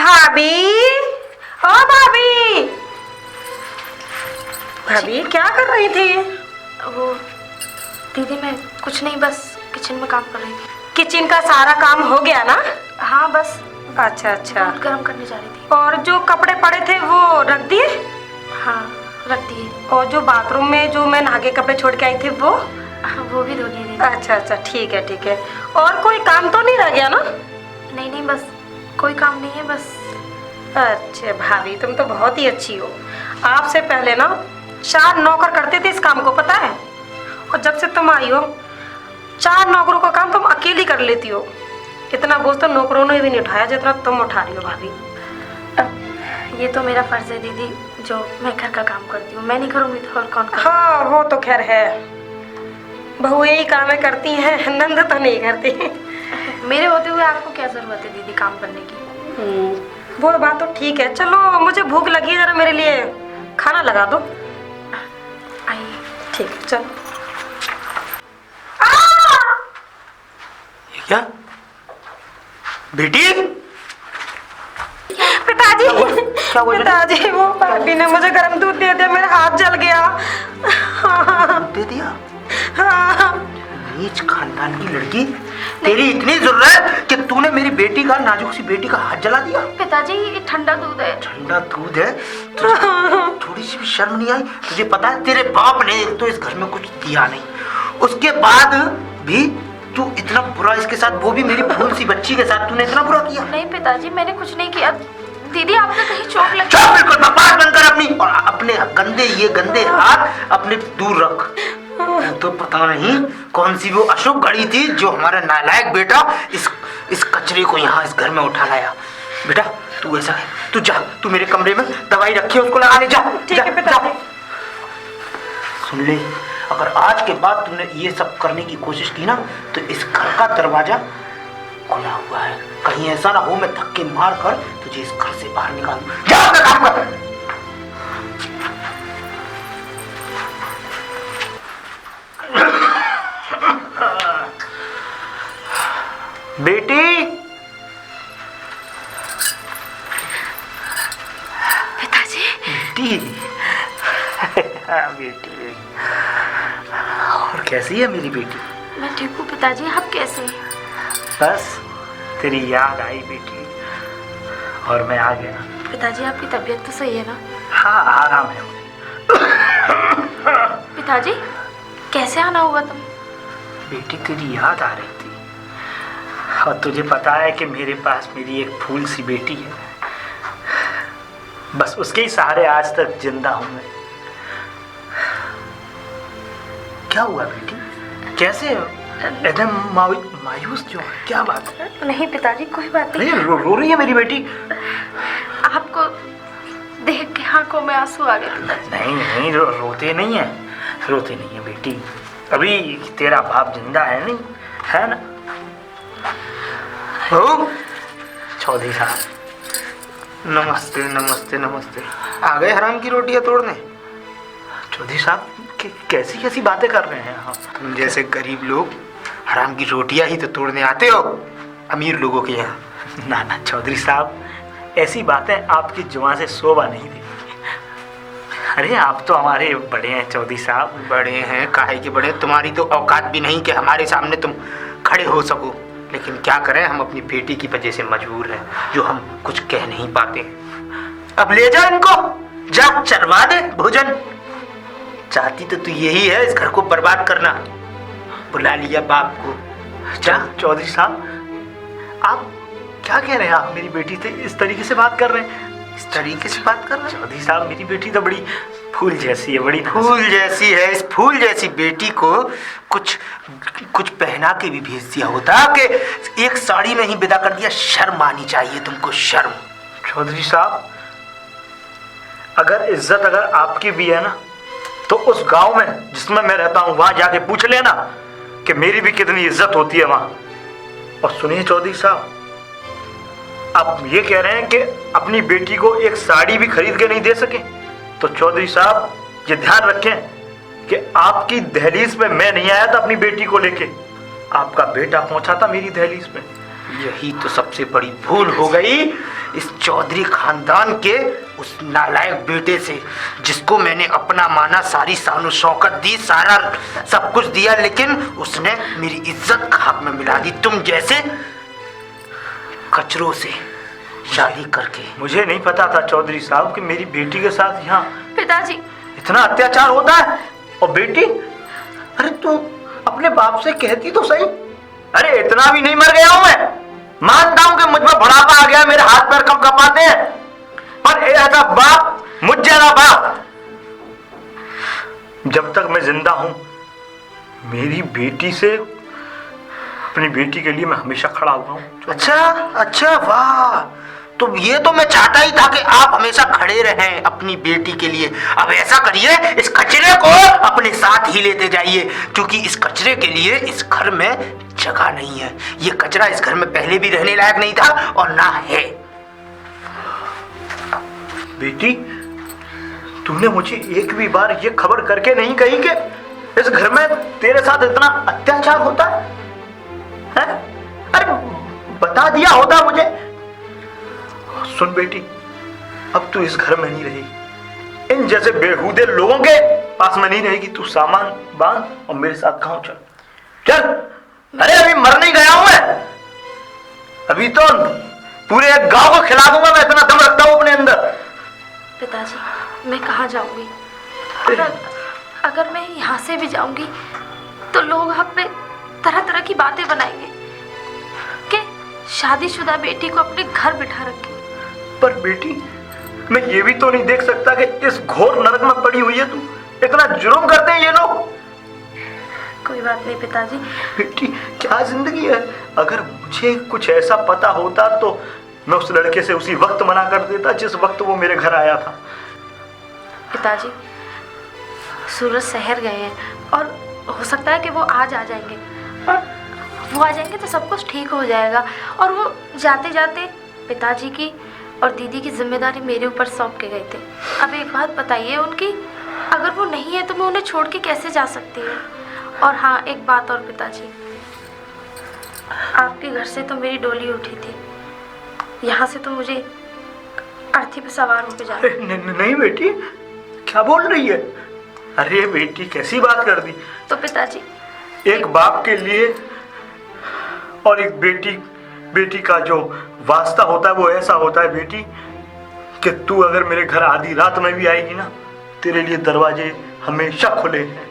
भाभी, ओ भाभी, भाभी क्या कर रही थी? वो दीदी मैं कुछ नहीं, बस किचन में काम कर रही थी। किचन का सारा काम हो गया ना? हाँ बस अच्छा अच्छा। दूध गर्म करने जा रही थी। और जो कपड़े पड़े थे वो रख दिए? हाँ रख दिए। और जो बाथरूम में जो मैं नहा के कपड़े छोड़ के आई थी वो? हाँ, वो भी धो दिए दीदी। अच्छा अच्छा, ठीक है ठीक है। और कोई काम तो नहीं रह गया ना? नहीं नहीं, बस कोई काम नहीं है बस। अच्छा भाभी, तुम तो बहुत ही अच्छी हो। आपसे पहले ना 4 नौकर करते थे इस काम को, पता है? और जब से तुम आई हो 4 नौकरों का काम तुम अकेली कर लेती हो। इतना बोझ तो नौकरों ने भी नहीं उठाया जितना तुम उठा रही हो भाभी। ये तो मेरा फर्ज है दीदी, जो मैं घर का काम करती हूँ। मैं नहीं करूँगी तो और कौन करेगा? हाँ वो तो खैर है, बहुएं ही कामें करती हैं, नंद तो नहीं करती। मेरे होते हुए आपको क्या जरूरत है दीदी काम करने की? वो बात तो ठीक है। चलो मुझे भूख लगी है, जरा मेरे लिए खाना लगा दो। आइए। ठीक है चलो। ये क्या बेटी? पिताजी, क्या हुआ? पिताजी वो भाभी ने मुझे गर्म दूध दे दिया, मेरा हाथ जल गया। दे दिया? हाँ। नीच खानदान की लड़की, तेरी इतनी जरूरत कि तूने मेरी बेटी का, नाजुक सी बेटी का हाथ जला दिया? पिताजी ये ठंडा दूध है। ठंडा दूध है? तुझे थोड़ी सी भी शर्म नहीं आई? तुझे पता है तेरे बाप ने एक तो इस घर में कुछ दिया नहीं, उसके बाद भी तू इतना बुरा इसके साथ, वो भी मेरी फूल सी बच्ची के साथ तूने इतना बुरा किया? नहीं पिताजी मैंने कुछ नहीं किया। दीदी आपने कहीं चोट लगी? चुप, बिल्कुल बकवास बंद कर अपनी, और अपने गंदे हाथ अपने दूर रख। तो पता नहीं कौन सी वो अशुभ घड़ी थी जो हमारा नालायक बेटा इस कचरे को यहाँ इस घर में उठा लाया। बेटा तू ऐसा है, तू जा, तू मेरे कमरे में दवाई रखी है उसको लगा ले, जा। ठीक है पिताजी। सुन ले, अगर आज के बाद तूने ये सब करने की कोशिश की ना तो इस घर का दरवाजा खुला हुआ है। कहीं ऐसा ना हो मैं धक्के मार कर तुझे इस घर से बाहर निकाल दूं। जा अपना काम कर। बेटी, पिताजी। बेटी, बेटी, और कैसी है मेरी बेटी? मैं ठीक हूँ पिताजी, आप कैसे हैं? बस तेरी याद आई बेटी और मैं आ गया। पिताजी आपकी तबीयत तो सही है ना? हाँ आराम है पिताजी कैसे आना हुआ तुम? बेटी तेरी याद आ रही थी, और तुझे पता है कि मेरे पास मेरी एक फूल सी बेटी है, बस उसके ही सहारे आज तक जिंदा हूं मैं। क्या हुआ बेटी, कैसे एकदम मायूस क्यों? क्या बात है? नहीं पिताजी कोई बात नहीं। रो रही है मेरी बेटी? आपको देख के आंखों में आंसू आ गए पिताजी। नहीं रोते नहीं है, रोते नहीं है बेटी, अभी तेरा बाप जिंदा है नहीं, है ना? हो चौधरी साहब, नमस्ते नमस्ते नमस्ते। आ गए हराम की रोटियां तोड़ने? चौधरी साहब कैसी कैसी बातें कर रहे हैं आप? तुम जैसे गरीब लोग हराम की रोटियां ही तो तोड़ने आते हो अमीर लोगों के यहाँ। ना चौधरी साहब, ऐसी बातें आपकी जुबान से शोभा नहीं देती। अरे आप तो हमारे बड़े हैं चौधरी साहब। बड़े हैं काहे के बड़े, तुम्हारी तो औकात भी नहीं कि हमारे सामने तुम खड़े हो सको, लेकिन क्या करें, हम अपनी बेटी की वजह से मजबूर हैं, जो हम कुछ कह नहीं पाते। अब ले जा इनको, जा चरवा दे भोजन। चाहती तो तू यही है, इस घर को बर्बाद करना। बुला लिया बाप को, जा। चौधरी साहब आप क्या कह रहे हैं? आप मेरी बेटी से इस तरीके से बात कर रहे हैं? इस तरीके से बात कर रहे हैं? चौधरी साहब मेरी बेटी तो बड़ी फूल जैसी है, बड़ी फूल जैसी है। इस फूल जैसी बेटी को कुछ पहना के भी भेज दिया होता कि एक साड़ी में ही विदा कर दिया। शर्म आनी चाहिए तुमको, शर्म। चौधरी साहब अगर इज्जत अगर आपकी भी है ना तो उस गांव में जिसमें मैं रहता हूं वहां जाके पूछ लेना कि मेरी भी कितनी इज्जत होती है वहां। और सुनिए चौधरी साहब, आप ये कह रहे हैं कि अपनी बेटी को एक साड़ी भी खरीद के नहीं दे सके, तो चौधरी साहब ये ध्यान रखें कि आपकी दहलीज पे मैं नहीं आया था अपनी बेटी को लेके, आपका बेटा पहुंचा था मेरी दहलीज पे। यही तो सबसे बड़ी भूल हो गई इस चौधरी खानदान के उस नालायक बेटे से, जिसको मैंने अपना माना, सारी शान शौकत दी, सारा सब कुछ दिया, लेकिन उसने मेरी इज्जत खाक में मिला दी तुम जैसे कचरों से शादी करके। मुझे नहीं पता था चौधरी साहब कि मेरी बेटी के साथ यहाँ पिताजी इतना अत्याचार होता है। और बेटी, अरे तू अपने बाप से कहती तो सही। अरे इतना भी नहीं मर गया हूं मैं, मानता हूं कि मुझ पर बुढ़ापा आ गया, मेरे हाथ पैर कम कपाते हैं, पर ऐसा बाप, मुझ जैसा बाप, जब तक मैं जिंदा हूं, मेरी बेटी से, अपनी बेटी के लिए मैं हमेशा खड़ा हुआ हूं। अच्छा, वाह, तो ये तो मैं चाहता ही था कि आप हमेशा खड़े रहें अपनी बेटी के लिए। अब ऐसा करिए, इस कचरे को अपने साथ ही लेते जाइए, क्योंकि इस कचरे के लिए इस घर में जगह नहीं है। ये कचरा इस घर में पहले भी रहने लायक नहीं था और ना है। बेटी, तुमने मुझे एक भी बार ये खबर करके नहीं कही कि इस घर में तेरे साथ इतना अत्याचार होता है? अरे बता दिया होता मुझे। सुन बेटी, अब तू इस घर में नहीं रहेगी, इन जैसे बेहूदे लोगों के पास में नहीं रहेगी। तू सामान बांध और मेरे साथ गांव चल। चल। अरे अभी मर नहीं गया हूं मैं, अभी तो पूरे एक गांव को खिला दूंगा मैं, इतना दम रखता हूं अपने अंदर। पिताजी, मैं कहाँ जाऊंगी? अगर मैं यहाँ से भी जाऊंगी तो लोग हम पे तरह तरह की बातें बनाएंगे कि शादीशुदा बेटी को अपने घर बिठा रखी। पर बेटी, मैं ये भी तो नहीं देख सकता कि इस घोर नरक में पड़ी हुई है तू। इतना जुर्म करते हैं ये लोग। कोई बात नहीं पिताजी। बेटी, क्या जिंदगी है। अगर मुझे कुछ ऐसा पता होता तो मैं उस लड़के से उसी वक्त मना कर देता जिस वक्त वो मेरे घर आया था। पिताजी, सूरज शहर गए हैं और हो सकता है कि वो आज आ जाएंगे, और वो आ जाएंगे तो सब कुछ ठीक हो जाएगा। और वो जाते जाते पिताजी की और दीदी की जिम्मेदारी मेरे ऊपर सौंप के गए थे। अब एक बात बताइए उनकी, अगर वो नहीं है तो मैं उन्हें छोड़ के कैसे जा सकती हूँ? और हाँ, एक बात और पिताजी, आपके घर से तो मेरी डोली उठी थी, यहाँ से तो मुझे अर्थी पे सवार होकर जाना। नहीं बेटी, क्या बोल रही है? अरे बेटी, कैसी बात कर दी। तो पिताजी, एक बाप के लिए और एक बेटी का जो वास्ता होता है वो ऐसा होता है बेटी, कि तू अगर मेरे घर आधी रात में भी आएगी ना, तेरे लिए दरवाजे हमेशा खुले हैं।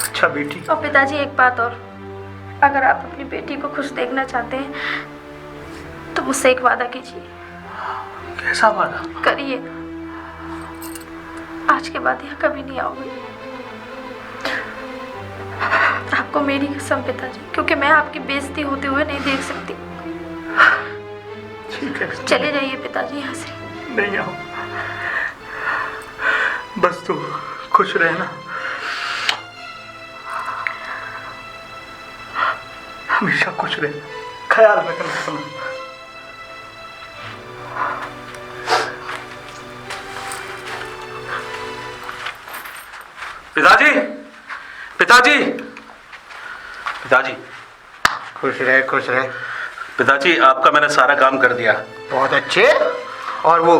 अच्छा बेटी। और पिताजी, एक बात और, अगर आप अपनी बेटी को खुश देखना चाहते हैं तो मुझसे एक वादा कीजिए। कैसा वादा? करिए, आज के बाद यहाँ कभी नहीं आऊंगी। आपको मेरी कसम पिताजी, क्योंकि मैं आपकी बेइज्जती होते हुए नहीं देख सकती। ठीक है, चले जाइए पिताजी यहाँ से। नहीं आओ, बस तू खुश रहना, हमेशा खुश रहना, ख्याल रखना अपना। पिताजी, पिताजी, पिताजी। खुश रहे। पिताजी, आपका मैंने सारा काम कर दिया। बहुत अच्छे। और वो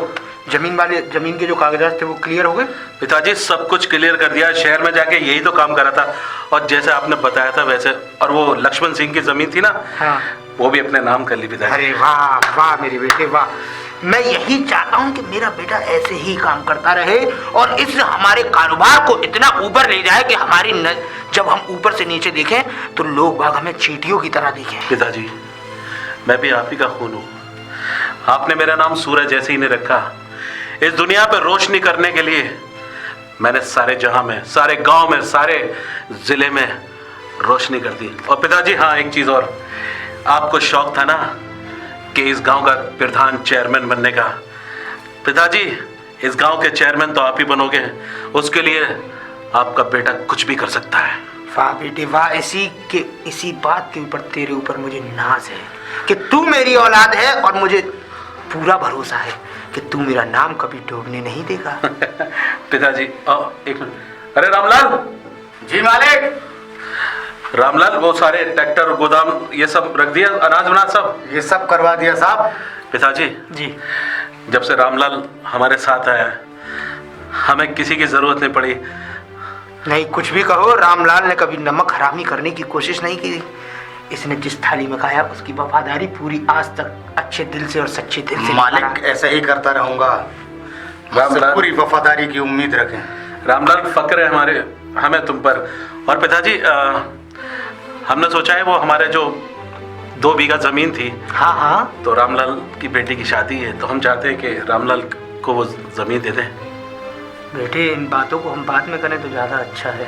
जमीन के जो कागजात थे वो क्लियर हो गए? पिताजी, सब कुछ क्लियर कर दिया। शहर में जाके यही तो काम करा था, और जैसे आपने बताया था वैसे। और वो लक्ष्मण सिंह की जमीन थी ना, हाँ, वो भी अपने नाम कर ली पिताजी। अरे वाह वाह मेरे बेटे वाह। मैं यही चाहता हूँ कि मेरा बेटा ऐसे ही काम करता रहे और इस हमारे कारोबार को इतना ऊपर ले जाए कि जब हम ऊपर से नीचे देखें तो लोग बाग हमें चींटियों की तरह देखें। पिताजी, मैं भी आप ही का खून हूँ। आपने मेरा नाम सूरज जैसे ही नहीं रखा। इस दुनिया पर रोशनी करने के लिए मैंने सारे जहां में, सारे गांव में, सारे जिले में रोशनी कर दी। और पिताजी, हाँ, एक चीज और, आपको शौक था ना कि इस गांव का प्रधान चेयरमैन बनने का। पिताजी, इस गांव के चेयरमैन तो आप ही बनोगे, उसके लिए आपका बेटा कुछ भी कर सकता है। वाह बेटे वाह, इसी बात के ऊपर तेरे ऊपर मुझे नाज है कि तू मेरी औलाद है, और मुझे पूरा भरोसा है कि तू मेरा नाम कभी डूबने नहीं देगा। पिताजी, एक मिनट। अरे रामलाल। जी मालिक। रामलाल, वो सारे ट्रैक्टर, गोदाम, ये सब रख दिया, अनाज वनाज सब? ये सब करवा दिया साहब। पिताजी, जी। जब से रामलाल हमारे साथ आया है, हमें किसी की जरूरत नहीं पड़ी। नहीं, कुछ भी कहो, रामलाल ने कभी नमक हरामी करने की कोशिश नहीं की। इसने जिस थाली में खाया उसकी वफादारी पूरी आज तक अच्छे दिल से और सच्चे दिल से मालिक ऐसा ही करता रहूंगा, रामलाल, पूरी वफादारी की उम्मीद रखें। रामलाल फक्र है हमें तुम पर। और पिताजी, हमने सोचा है वो हमारे जो 2 बीघा जमीन थी, हाँ हाँ, तो रामलाल की बेटी की शादी है, तो हम चाहते हैं कि रामलाल को वो जमीन दे दें। बेटे इन बातों को हम बाद में करें तो ज्यादा अच्छा है।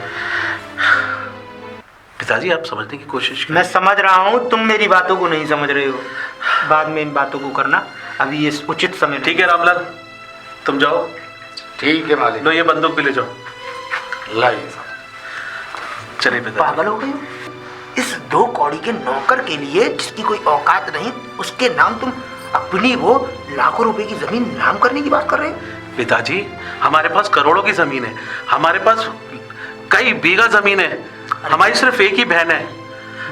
पिताजी, आप समझने की कोशिश करें। मैं समझ रहा हूँ, तुम मेरी बातों को नहीं समझ रहे हो। बाद में इन बातों को करना, अभी ये उचित समय नहीं। ठीक है रामलाल, तुम जाओ। ठीक है मालिक। लो, ये बंदूक भी ले जाओ। लाइए। चलिए पिताजी। पागल हो गए हो? इस 2 कौड़ी के नौकर के लिए जिसकी कोई औकात नहीं, उसके नाम तुम अपनी वो लाखों रुपए की जमीन नाम करने की बात कर रहे हो? पिताजी, हमारे पास करोड़ों की जमीन है, हमारे पास कई बीघा जमीन है, हमारी सिर्फ एक ही बहन है।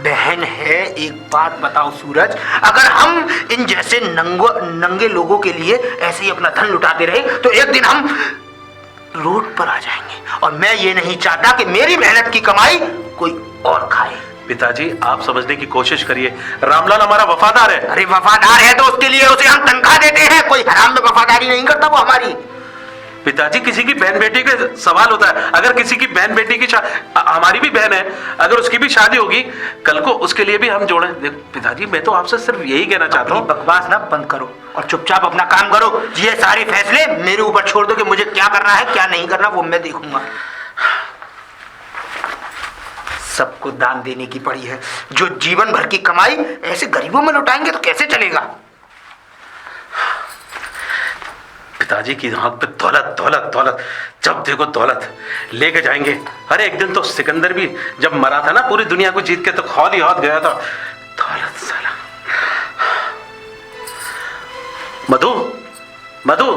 बहन है? एक बात बताओ सूरज, अगर हम इन जैसे नंगे लोगों के लिए ऐसे ही अपना धन लुटाते रहे तो एक दिन हम रोड पर आ जाएंगे, और मैं ये नहीं चाहता कि मेरी मेहनत की कमाई कोई और खाए। पिताजी, आप समझने की कोशिश करिए, रामलाल हमारा वफादार है। अरे वफादार है तो उसके लिए उसे हम तनख्वाह देते हैं, कोई हराम में वफादारी नहीं करता वो हमारी। पिताजी, किसी की बहन बेटी का सवाल होता है, अगर किसी की बहन बेटी की हमारी भी बहन है, अगर उसकी भी शादी होगी कल को, उसके लिए भी हम जोड़े। पिताजी, मैं तो आपसे सिर्फ यही कहना चाहता हूँ। बकवास ना बंद करो और चुपचाप अपना काम करो। ये सारे फैसले मेरे ऊपर छोड़ दो कि मुझे क्या करना है क्या नहीं करना, वो मैं देखूंगा। सबको दान देने की पड़ी है, जो जीवन भर की कमाई ऐसे गरीबों में लुटाएंगे तो कैसे चलेगा? पिताजी की आंख पे दौलत दौलत दौलत, जब देखो दौलत लेके जाएंगे। अरे एक दिन तो सिकंदर भी जब मरा था ना, पूरी दुनिया को जीत के, तो खाली हाथ गया था। दौलत साला। मधु, मधु,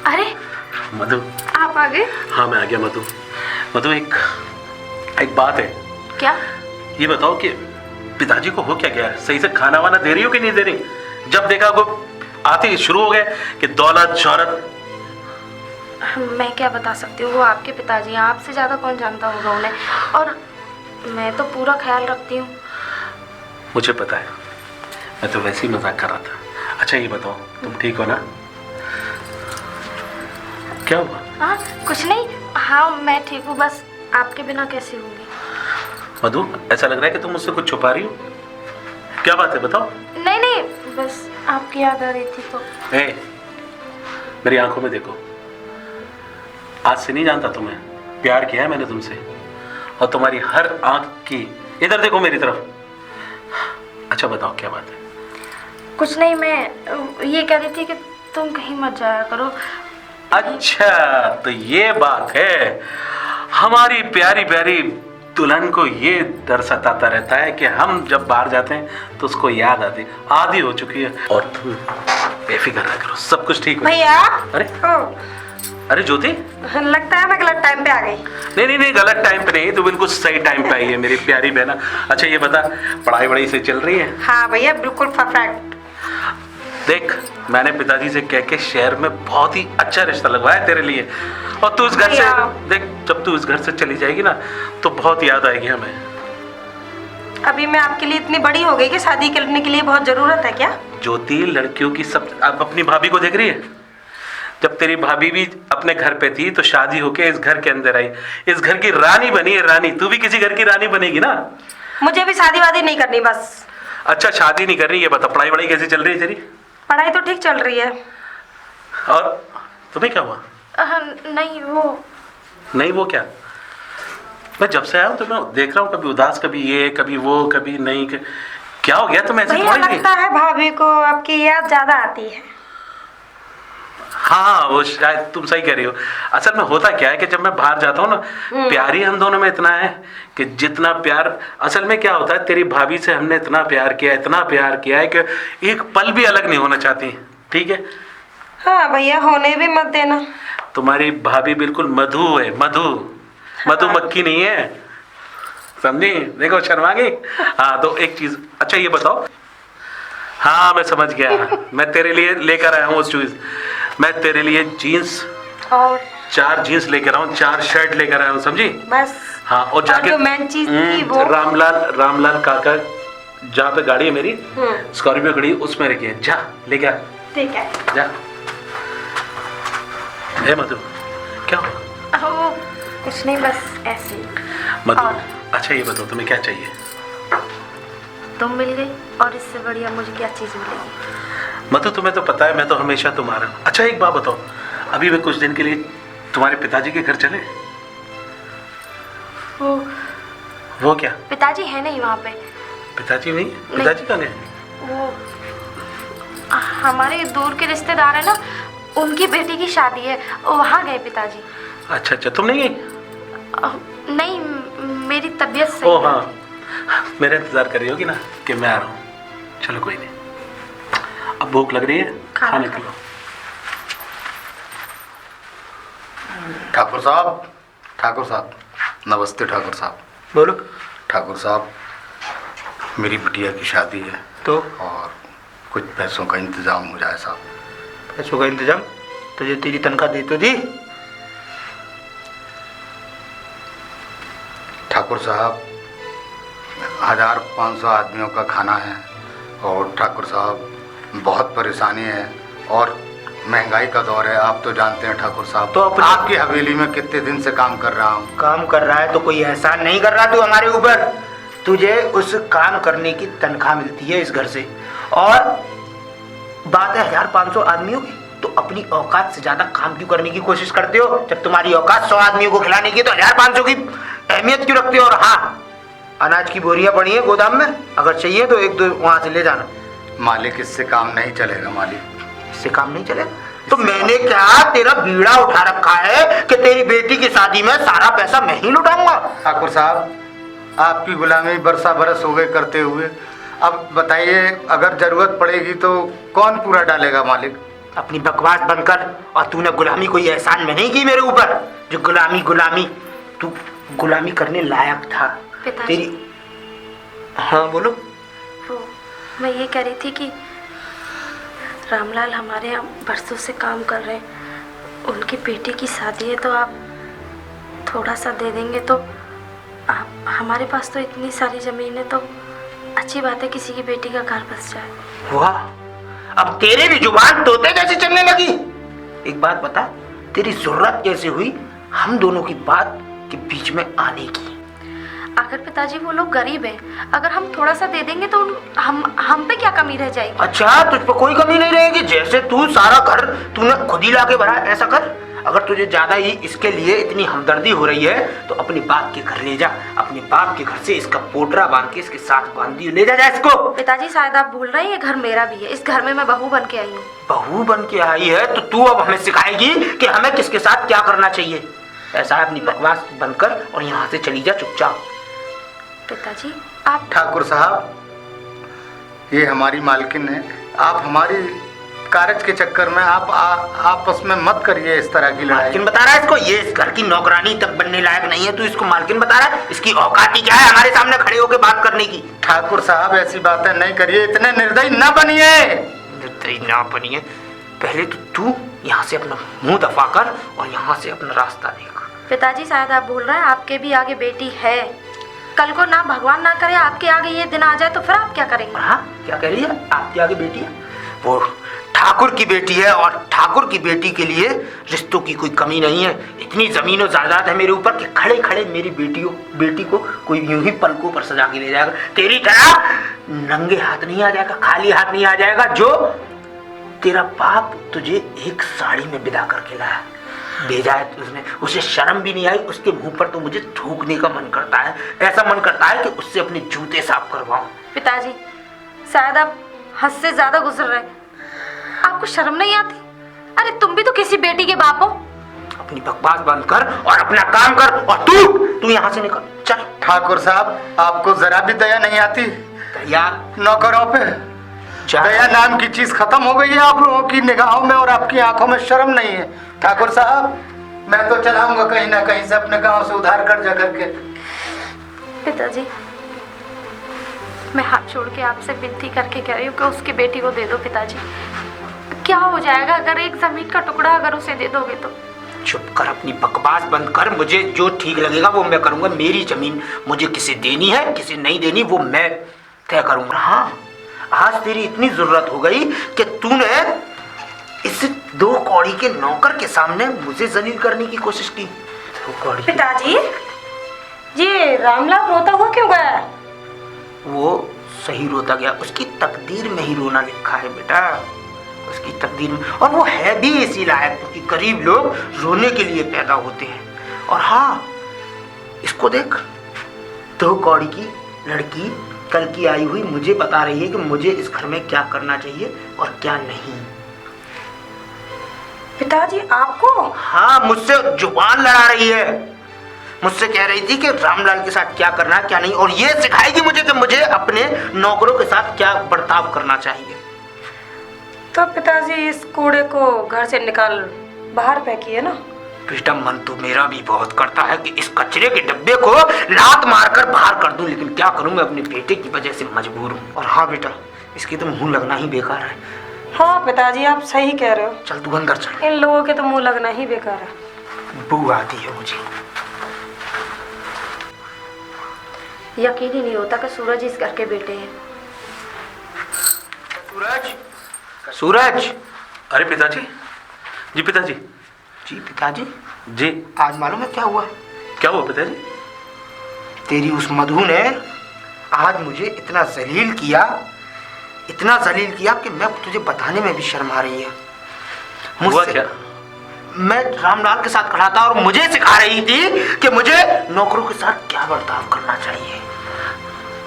अरे मधु, आप आ गए? हाँ मैं आ गया। मधु, मधु, एक बात है। क्या? ये बताओ कि पिताजी को हो क्या गया है? सही से खाना वाना दे रही हो कि नहीं दे रही? जब देखा को आते शुरू हो गए कि दौलत शौहरत। मैं क्या बता सकती हूँ, वो आपके पिताजी हैं, आपसे ज़्यादा कौन जानता होगा उन्हें, और मैं तो पूरा ख्याल रखती हूँ। मुझे पता है, मैं तो वैसे ही मजाक कर रहा था। अच्छा ये बताओ, तुम ठीक हो ना? क्या हुआ? हाँ कुछ नहीं, हाँ मैं ठीक हूँ, बस आपके बिना कैसे होंगी? मधु, ऐसा लग रहा है कि तुम मुझसे कुछ छुपा रही हो। क्या बात है, बताओ। नहीं नहीं, बस आपकी याद आ रही थी तो। मेरी आंखों में देखो, आज से नहीं जानता तुम्हें, प्यार किया है मैंने तुमसे, और तुम्हारी हर आंख की, इधर देखो मेरी तरफ। अच्छा बताओ क्या बात है? कुछ नहीं, मैं ये कह रही थी कि तुम कहीं मत जाया करो। अच्छा तो ये बात है। हमारी प्यारी प्यारी दुल्हन को ये डर सताता रहता है कि हम जब बाहर जाते हैं तो उसको याद आती, आधी हो चुकी है। और तुम बेफिक्र ना करो, सब कुछ ठीक हो। भैया। अरे अरे ज्योति, लगता है मैं गलत टाइम पे आ गई। नहीं नहीं नहीं, गलत टाइम पे नहीं, तू बिल्कुल सही टाइम पे आई है मेरी प्यारी बहना। अच्छा ये बता, पढ़ाई वढ़ाई से चल रही है? हाँ भैया, बिल्कुल परफेक्ट। देख, मैंने पिताजी से कह के शहर में बहुत ही अच्छा रिश्ता लगवाया तेरे लिए, और तू इस घर से देख, जब तू इस घर से चली जाएगी ना तो बहुत याद आएगी हमें। अभी मैं आपके लिए इतनी बड़ी हो गई कि शादी करने के लिए बहुत जरूरत है क्या? ज्योति, लड़कियों की सब, अब अपनी भाभी को देख रही है? जब तेरी भाभी भी अपने घर पे थी तो शादी होके इस घर के अंदर आई, इस घर की रानी बनी है रानी। तू भी किसी घर की रानी बनेगी ना। मुझे भी शादी वादी नहीं करनी बस। अच्छा शादी नहीं कर रही है, बता पढ़ाई वढ़ाई कैसी चल रही है तेरी? पढ़ाई तो ठीक चल रही है। और तुम्हें क्या हुआ? नहीं वो क्या? मैं जब से आया हूँ तो मैं देख रहा हूँ, कभी उदास, कभी ये, कभी वो, कभी नहीं। क्या हो गया तुम्हें? ऐसे भैया थोड़ी लगता है भाभी को आपकी याद ज्यादा आती है। हाँ वो शायद तुम सही कह रही हो। असल में होता क्या है कि जब मैं बाहर जाता हूँ ना, प्यार ही हम दोनों में इतना है कि जितना प्यार, असल में क्या होता है, तेरी भाभी से हमने इतना प्यार किया है कि एक पल भी अलग नहीं होना चाहती। ठीक है? हाँ भैया, होने भी मत देना। तुम्हारी भाभी बिल्कुल मधु है, मधु मक्खी नहीं है, समझी? देखो शर्मा गई। हाँ तो एक चीज, अच्छा ये बताओ, हाँ मैं समझ गया। मैं तेरे लिए लेकर आया हूँ शूज। मैं तेरे लिए जीन्स, और 4 जीन्स लेकर आया हूँ, 4 शर्ट लेकर आया हूँ, समझी? बस। हाँ और जाके जो मेन चीज थी वो रामलाल काका जहाँ पे गाड़ी है मेरी स्कॉर्पियो खड़ी उसमें रखिए, जा लेके आ। ठीक है। जा। हे मधु, क्या हुआ? वो कुछ नहीं, बस ऐसे ही। मधु, और? अच्छा ये बताओ तुम्हें क्या चाहिए? तुम मिल गई और इससे बढ़िया मुझे क्या चीज़ मिलेगी? मधु तुम्हें तो पता है मैं तो हमेशा तुम्हारा हूं। अच्छा एक बात बताओ, अभी मैं कुछ दिन के लिए तुम्हारे पिताजी के घर चले? वो क्या? पिताजी है नहीं वहाँ पे। पिताजी नहीं? पिताजी कहाँ गए? वो हमारे दूर के रिश्तेदार है ना, उनकी बेटी की शादी है, वहाँ गए पिताजी। अच्छा अच्छा, तुम नहीं गई? नहीं, मेरी तबीयत सही ओ नहीं हाँ, मेरा इंतजार कर रही होगी ना कि मैं आ रहा हूँ। चलो कोई नहीं, अब भूख लग रही है, खाने के लो। ठाकुर साहब, नमस्ते ठाकुर साहब। बोलो। ठाकुर साहब, मेरी बिटिया की शादी है तो और कुछ पैसों का इंतजाम हो जाए साहब। पैसों का इंतजाम? तुझे तेरी तनख्वाह दे तो दी? ठाकुर साहब, 1500 आदमियों का खाना है और ठाकुर साहब बहुत परेशानी है और महंगाई का दौर है, आप तो जानते हैं ठाकुर साहब। तो आपकी हवेली में कितने दिन से काम कर रहा हूँ। काम कर रहा है तो कोई एहसान नहीं कर रहा तू हमारे ऊपर। तुझे उस काम करने की तनख्वाह मिलती है इस घर से, और बात है 1500 आदमियों की, तो अपनी औकात से ज्यादा काम क्यों करने की कोशिश करते हो? जब तुम्हारी औकात 100 आदमियों को खिलाने की तो 1500 की अहमियत क्यों रखते हो? और हाँ, अनाज की बोरियां पड़ी है गोदाम में, अगर चाहिए तो 1-2 वहां से ले जाना। मालिक, इससे काम नहीं चलेगा मालिक। इससे काम नहीं चलेगा? तो मैंने क्या तेरा बीड़ा उठा रखा है कि तेरी बेटी की शादी में सारा पैसा मैं ही लुटाऊंगा? ठाकुर साहब, आपकी गुलामी बरसा बरस हो गए करते हुए, अब बताइए अगर जरूरत पड़ेगी तो कौन पूरा डालेगा मालिक? अपनी बकवास बंद कर। और तूने गुलामी कोई एहसान में नहीं की मेरे ऊपर, जो गुलामी तू गुलामी करने लायक था। पिताजी। तेरी हाँ बोलो। वो मैं ये कह रही थी कि रामलाल हमारे यहाँ बरसों से काम कर रहे हैं, उनकी बेटी की शादी है, तो आप थोड़ा सा दे देंगे तो आप, हमारे पास तो इतनी सारी ज़मीन है, तो अच्छी बात है किसी की बेटी का घर बस जाए। वाह, अब तेरे भी जुबान तोते जैसे चलने लगी। एक बात बता, तेरी जरूरत कैसे हुई हम दोनों की बात के बीच में आने की? अगर पिताजी वो लोग गरीब हैं, अगर हम थोड़ा सा दे देंगे तो हम पे क्या कमी रह जाएगी? अच्छा, तुझ पे कोई कमी नहीं रहेगी? जैसे तू सारा घर तूने खुद ही लाके भरा, ऐसा कर। अगर तुझे ज्यादा ही इसके लिए इतनी हमदर्दी हो रही है तो अपने बाप के घर ले जा। अपने बाप के घर से इसका पोटरा बांध के इसके साथ बांध दियो, ले जा इसको। पिताजी शायद आप भूल रहे हैं, ये घर मेरा भी है, इस घर में मैं बहू बन के आई हूँ। बहू बन के आई है तो तू अब हमें सिखाएगी कि हमें किसके साथ क्या करना चाहिए? ऐसा है, अपनी बकवास बंद कर और यहाँ से चली जा चुपचाप। पिताजी आप ठाकुर साहब, ये हमारी मालकिन है, आप हमारी कारज के चक्कर में आप आपस में मत करिए इस तरह की लड़ाई। मालकिन बता रहा है इसको? ये इस घर की नौकरानी तक बनने लायक नहीं है, तू इसको मालकिन बता रहा है? इसकी औकात ही क्या है हमारे सामने खड़े होकर बात करने की? ठाकुर साहब, ऐसी बातें नहीं करिए, इतने निर्दयी न बनिए। निर्दयी ना बनिए? पहले तो तू यहाँ से अपना मुंह दफा कर और यहाँ से अपना रास्ता देख। पिताजी शायद आप भूल रहे हैं, आपके भी आगे बेटी है। कल को ना भगवान ना करे आपके आगे ये दिन आ जाए तो फिर आप क्या करेंगे? हाँ, क्या कह रही है? आपके आगे बेटी है? वो ठाकुर की बेटी है और ठाकुर की बेटी के लिए रिश्तों की कोई कमी नहीं है। इतनी जमीन और जायदाद है मेरे ऊपर कि खड़े खड़े मेरी बेटी को कोई यूं ही पलकों पर सजा के ले जाएगा। तेरी तरह नंगे हाथ नहीं आ जाएगा, खाली हाथ नहीं आ जाएगा। जो तेरा बाप तुझे एक साड़ी में विदा करके लाया, भेजा है उसने, उसे शर्म भी नहीं आई। उसके मुंह पर तो मुझे थूकने का मन करता है। ऐसा मन करता है कि उससे अपने जूते साफ करवाऊं। पिताजी शायद आप हद से ज्यादा गुजर रहे हैं, आपको शर्म नहीं आती? अरे तुम भी तो किसी बेटी के बाप हो। अपनी बकवास बंद कर और अपना काम कर। और तू यहाँ से निकल, चल। ठाकुर साहब, आपको जरा भी दया नहीं आती? या नौकरों पे दया नाम की चीज खत्म हो गई है आप लोगों की निगाहों में, और आपकी आंखों में शर्म नहीं है। ठाकुर साहब, मैं तो चलाऊंगा कहीं ना कहीं से अपने गांव से उधार कर्जा करके। पिताजी मैं हाथ जोड़ के आपसे विनती करके कह रही हूँ कि उसकी बेटी को दे दो पिताजी। क्या हो जाएगा अगर एक जमीन का टुकड़ा अगर उसे दे दोगे तो? चुप कर, अपनी बकवास बंद कर। मुझे जो ठीक लगेगा वो मैं करूंगा। मेरी जमीन मुझे किसे देनी है किसे नहीं देनी वो मैं तय करूंगा। हाँ, आज तेरी इतनी जरूरत हो गई कि तूने इस 2 कौड़ी के नौकर के सामने मुझे जलील करने की कोशिश की। 2 कौड़ी। पिताजी, ये रामलाल रोता हुआ क्यों गया है? वो सही रोता गया, उसकी तकदीर में ही रोना लिखा है बेटा, उसकी तकदीर में। और वो है भी इसी लायक क्योंकि गरीब लोग रोने के लिए पैदा होते हैं। और हाँ, इसको देख, 2 कौड़ी की लड़की कल की आई हुई मुझे बता रही है कि मुझे इस घर में क्या करना चाहिए और क्या नहीं। पिताजी आपको? हाँ, मुझसे जुबान लड़ा रही है। मुझसे कह रही थी कि रामलाल के साथ क्या करना है क्या नहीं, और ये सिखाएगी मुझे कि मुझे अपने नौकरों के साथ क्या बर्ताव करना चाहिए। तो पिताजी इस कूड़े को घर से निकाल बाहर फेंकिए ना। बेटा, मन तो मेरा भी बहुत करता है कि इस कचरे के डब्बे को लात मारकर बाहर कर दूं, लेकिन क्या करूं, मैं अपने बेटे की वजह से मजबूर हूं। और हाँ बेटा, इसकी तो मुंह लगना ही बेकार है। हाँ पिताजी, आप सही कह रहे हो। चल तू अंदर चल। इन लोगों के तो मुंह लगना ही बेकार है। बू आती है मुझे। यकीन ही नहीं होता कि सूरज इस घर के बेटे हैं। सूरज, सूरज। अरे पिताजी। जी पिताजी। जी पिताजी। जी। आज मालूम है क्या हुआ? क्या हुआ पिताजी? तेरी उस मधु ने आज मुझे इतना जलील किया कि मैं तुझे बताने में भी शर्म आ रही है। हुआ क्या? मैं रामलाल के साथ खड़ा था और मुझे सिखा रही थी कि मुझे नौकरों के साथ क्या बर्ताव करना चाहिए।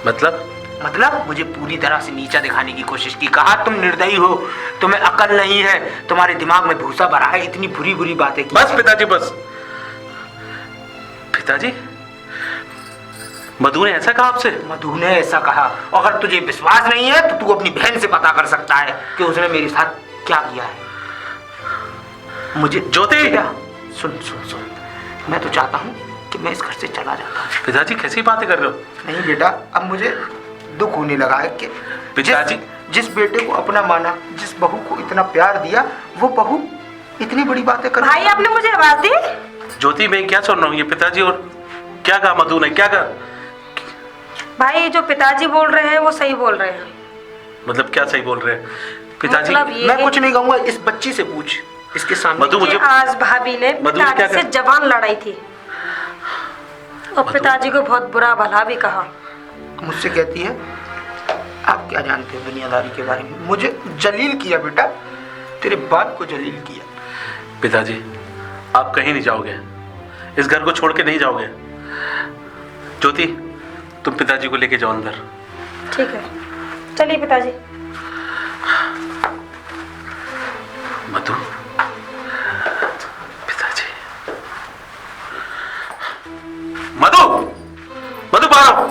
मतलब मुझे पूरी तरह से नीचा दिखाने की कोशिश की। कहा तुम निर्दयी हो, तुम्हें अकल नहीं है, तुम्हारे दिमाग में भूसा भरा है, इतनी बुरी बुरी बातें की। बस पिताजी बस। पिताजी, मधु ने ऐसा कहा आपसे? मधु ने ऐसा कहा। अगर तुझे विश्वास नहीं है तो तू अपनी बहन से पता कर सकता है कि उसने मेरे साथ क्या किया है। मुझे ज्योति, सुन सुन सुन, मैं तो चाहता हूँ कि मैं इस घर से चला जाता हूँ। पिताजी कैसी बातें कर रहे हो? नहीं बेटा, अब मुझे दुख होने लगा है कि पिताजी, जिस बेटे को अपना माना, जिस बहू को इतना प्यार दिया, वो बहू इतनी बड़ी बातें कर। भाई आपने मुझे आवाज दी? ज्योति, मैं क्या सुन रहा हूँ ये पिताजी? और क्या कहा मधु ने? क्या कहा? भाई जो पिताजी बोल रहे हैं वो सही बोल रहे हैं। मतलब क्या सही बोल रहे हैं पिताजी? मतलब ये मैं कुछ नहीं कहूँगा, इस बच्ची से पूछ, इसके सामने। मधु मुझे आज भाभी ने पिताजी से जबान लड़ाई थी और पिताजी को बहुत बुरा भला भी कहा। मुझसे कहती है आप क्या जानते हो दुनियादारी के बारे में। मुझे जलील किया बेटा, तेरे बाप को जलील किया। पिताजी, आप कहीं नहीं जाओगे, इस घर को छोड़ के नहीं जाओगे। ज्योति, तुम पिताजी को लेके जाओ अंदर। ठीक है, चलिए पिताजी। मधु, पिताजी। मधु, मधु बाहर आओ।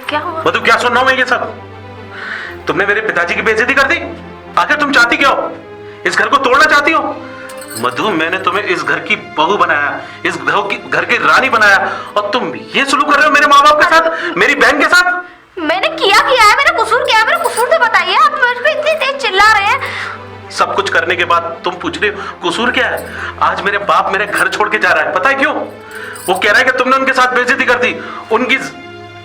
क्या हुआ? मधु, क्या सुन रहा हूं मैं ये सब? तुमने मेरे पिताजी की बेइज्जती कर दी। आखिर तुम चाहती क्या हो? इस घर को तोड़ना चाहती हो? मधु, मैंने तुम्हें इस घर की बहू बनाया, इस घर की रानी बनाया, और तुम ये सुलूक कर रहे हो मेरे माँ बाप के साथ, मेरी बहन के साथ। मैंने किया है, मेरा कसूर क्या है? मेरा कसूर तो बताइए। आप मुझ पे इतनी तेज चिल्ला रहे हैं। सब कुछ करने के बाद तुम पूछ रहे हो कसूर क्या है? आज मेरे बाप मेरे घर छोड़ के जा रहा है, पता है क्यों? वो कह रहा है कि तुमने उनके साथ बेइज्जती कर दी।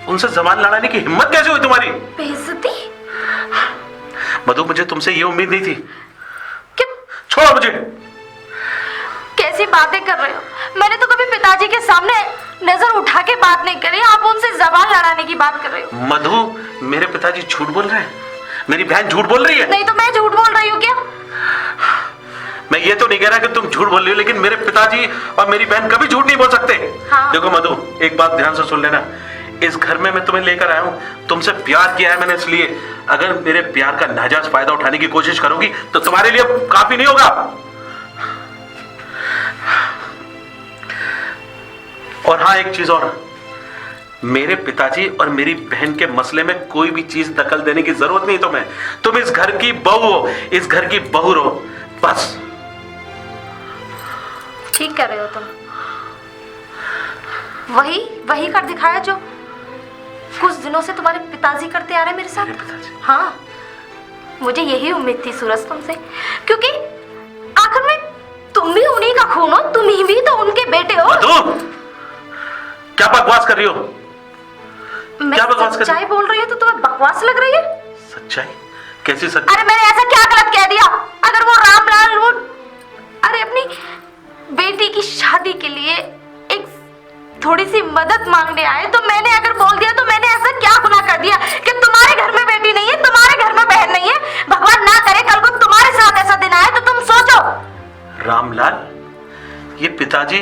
उनसे जबान लड़ाने की हिम्मत कैसे हुई तुम्हारी? बेइज्जती? मधु, मुझे तुमसे ये उम्मीद नहीं थी। क्यों? छोड़ो मुझे। कैसी बातें कर रहे हो? मैंने तो कभी पिताजी के सामने नजर उठा के बात नहीं करी, आप उनसे जबान लड़ाने की बात कर रहे हो। मधु, मेरे पिताजी झूठ बोल रहे हैं, मेरी बहन झूठ बोल रही है। नहीं तो मैं झूठ बोल रही हूँ क्या? मैं ये तो नहीं कह रहा कि तुम झूठ बोल रही हो, लेकिन मेरे पिताजी और मेरी बहन कभी झूठ नहीं बोल सकते। हाँ। देखो मधु, एक बात ध्यान से सुन लेना। इस घर में मैं तुम्हें लेकर आया हूँ, तुमसे प्यार किया है मैंने, इसलिए अगर मेरे प्यार का नाजायज फायदा उठाने की कोशिश करोगी तो तुम्हारे लिए काफी नहीं होगा। और हाँ, एक चीज और, मेरे पिताजी और मेरी बहन के मसले में कोई भी चीज दखल देने की जरूरत नहीं तुम्हें। तुम इस घर की बहू हो, इस घर की बहू रहो, बस। ठीक कर रहे हो तुम। वही कर दिखाया जो कुछ दिनों से तुम्हारे पिताजी करते आ रहे हैं मेरे साथ। मेरे पिताजी? हाँ, मुझे यही उम्मीद थी सूरज तुमसे, क्योंकि आखिर में तुम भी उन्हीं का खून हो, तुम ही भी तो उनके बेटे हो। मधु, क्या बकवास कर रही हो? मैं क्या बकवास कर रही सच्चाई बोल रही हूँ तो तुम्हें बकवास लग रही है? सच्चाई? कैसी सच्चाई? अरे मैंने ऐसा क्या गलत कह दिया? अगर वो रामलाल वो अरे अपनी बेटी की शादी के लिए एक थोड़ी सी मदद मांगने आए, तो मैंने अगर बोल दिया तो मैंने ऐसा क्या गुनाह कर दिया कि तुम्हारे घर में बेटी नहीं है, तुम्हारे घर में बहन नहीं है? भगवान ना करे कल को तुम्हारे साथ ऐसा दिन आए तो तुम सोचो। रामलाल? ये पिताजी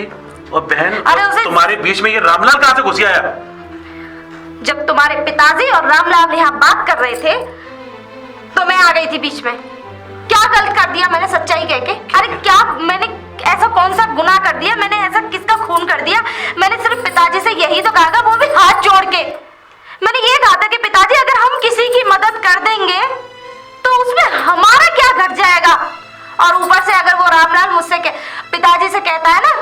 और बहन अरे और उसे- तुम्हारे बीच में ये रामलाल कहाँ से घुस आया? जब तुम्हारे पिताजी और रामलाल यहाँ बात कर रहे थे तो मैं आ गई थी बीच में। क्या गलत कर दिया मैंने सच्चाई कह के? अरे क्या मैंने ऐसा कौन सा गुनाह कर दिया? मैंने ऐसा किसका खून कर दिया? मैंने सिर्फ पिताजी से यही तो कहा था, वो भी हाथ जोड़ के। मैंने ये कहा था कि पिताजी अगर हम किसी की मदद कर देंगे तो उसमें हमारा क्या घट जाएगा? और ऊपर से अगर वो रामलाल मुझसे पिताजी से कहता है ना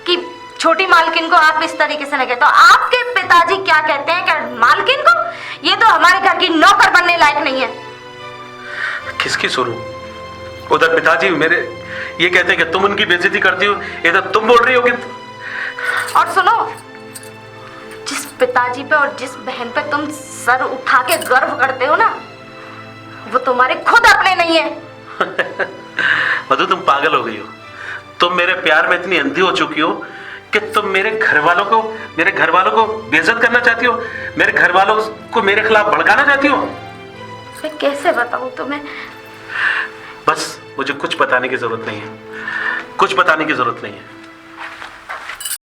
कि छोटी मालकिन को आप इस तरीके से लगे, तो आपके पिताजी क्या कहते हैं कि मालकिन को ये तो हमारे घर की नौकर बनने लायक नहीं है। किसकी सुनूं? उधर पिताजी मेरे ये कहते हैं कि तुम उनकी बेइज्जती करती हो, इधर तुम बोल रही हो कि और सुनो, जिस पिताजी पे और जिस बहन पे तुम सर उठा के गर्व करते हो ना, वो तुम्हारे खुद अपने नहीं है। मधु, तुम पागल हो गई हो। तुम मेरे प्यार में इतनी अंधी हो चुकी हो कि तुम मेरे घर वालों को बेइज्जत करना चाहती हो, मेरे घर वालों को मेरे खिलाफ भड़काना चाहती हो। मैं कैसे बताऊं तुम्हें? बस मुझे कुछ बताने की जरूरत नहीं है, कुछ बताने की जरूरत नहीं है।